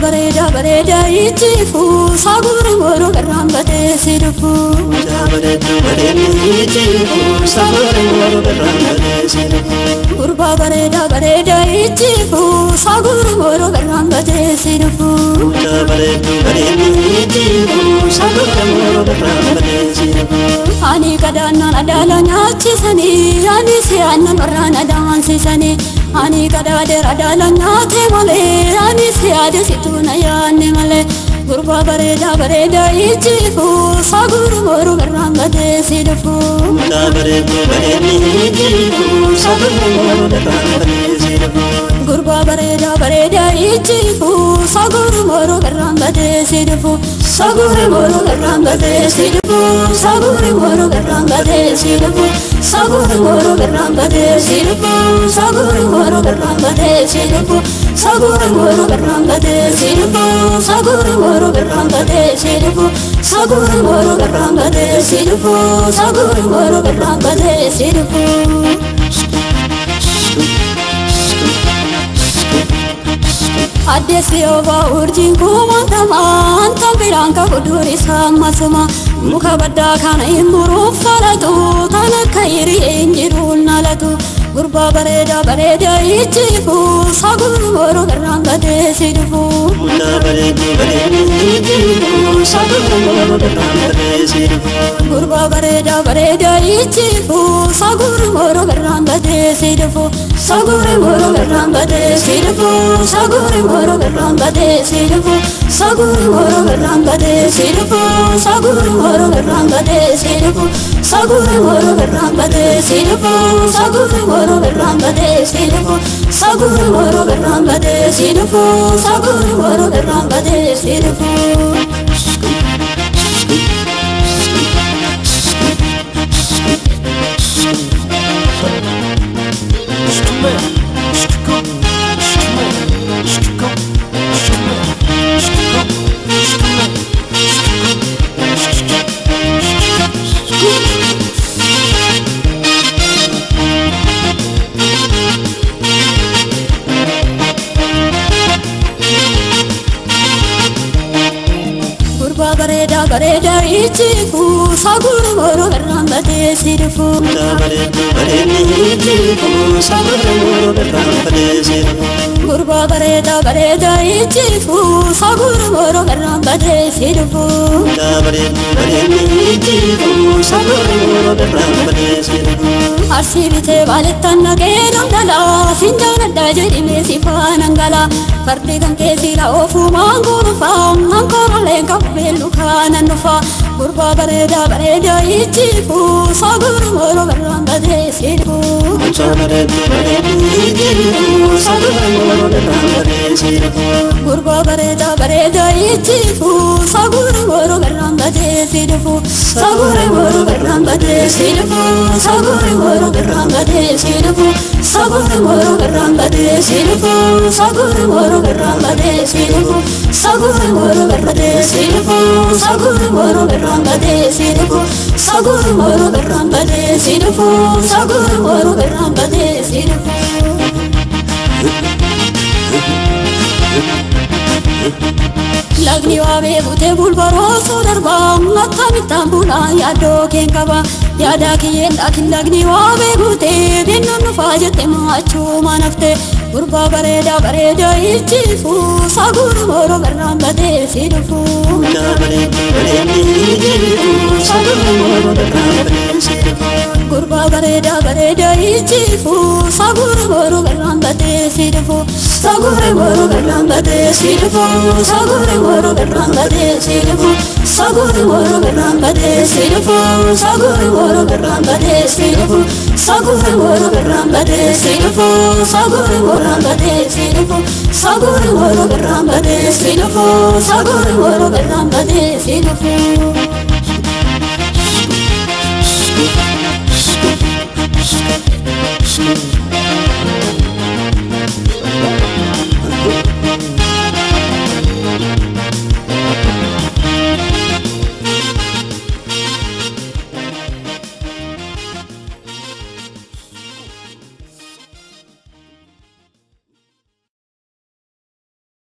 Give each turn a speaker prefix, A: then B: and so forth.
A: Bareda bareda ichifu sagure moro garambate sirufu
B: bareda bareda ichifu sagure moro garambate sirufu
A: Gurba bareda bareda ichifu sagure moro garambate sirufu
B: bareda bareda ichifu sagure moro garambate sirufu
A: Ani kadana adala nyachisani ani se anna marana dansisani Ani kadade radala nyate male ani se ade situna yanne male Gurba bareda bareda ichifu sagure moro garambate sirufu
B: bareda bareda ichifu sagure moro garambate sirufu
A: Gurba bareda bareda ichifu sagure moro garambate sirufu sagure moro garambate sirufu sagure moro garambate sirufu sagure moro garambate sirufu sagure moro garambate sirufu sagure moro garambate sirufu sagure moro garambate sirufu sagure moro garambate sirufu sagure moro garambate sirufu Adesi oba urjin kumantama anta biranka kuduri sama sama muka badda kana imuru faratu tana kairi injiru nalatu Gurba bareda bareda ichifu saguru moro garambate sirufu
B: bareda bareda ichifu sagure moro garambate sirufu
A: Gurba bareda bareda ichifu saguru moro garambate sirufu sagure moro garambate sirufu sagure moro garambate sirufu sagure moro garambate sirufu sagure moro garambate sirufu sagure moro garambate sirufu sagure moro garambate sirufu sagure moro garambate sirufu sagure moro garambate sirufu Bareda bareda ichifu sagure moro garambate sirufu
B: bareda bareda ichifu sagure moro garambate sirufu
A: Gurba bareda bareda ichifu sagure moro garambate sirufu
B: bareda bareda ichifu sagure moro garambate sirufu
A: Arsibite valittanna gedam dala sinjana dajeri me sifanangala Fardi ganke sila ofu manguru fa ankora lenka belu kana nufa Gurba bareda bareda ichifu sagure moro garambate sirufu
B: bareda bareda ichifu sagure moro garambate sirufu
A: Gurba bareda bareda ichifu sagure moro garambate sirufu sagure moro garambate sirufu sagure moro garambate sirufu sagure moro garambate sirufu sagure moro garambate sirufu sagure moro garambate sirufu sagure moro garambate sirufu sagure moro garambate sirufu sagure moro garambate sirufu Lagni wabe bute bulbaro sodarba matamitan bula yado kenkaba yada kiyen akin lagni wabe bute binnu fajete machu manafte Gurba bareda bareda ichifu saguru moro garambate sirufu
B: bareda bareda ichifu sagure moro garambate sirufu
A: Gurba bareda bareda ichifu saguru moro garambate sirufu sagure moro garambate sirufu sagure moro garambate sirufu sagure moro garambate sirufu sagure moro garambate sirufu sagure moro garambate sirufu sagure moro garambate sirufu sagure moro garambate sirufu sagure moro garambate sirufu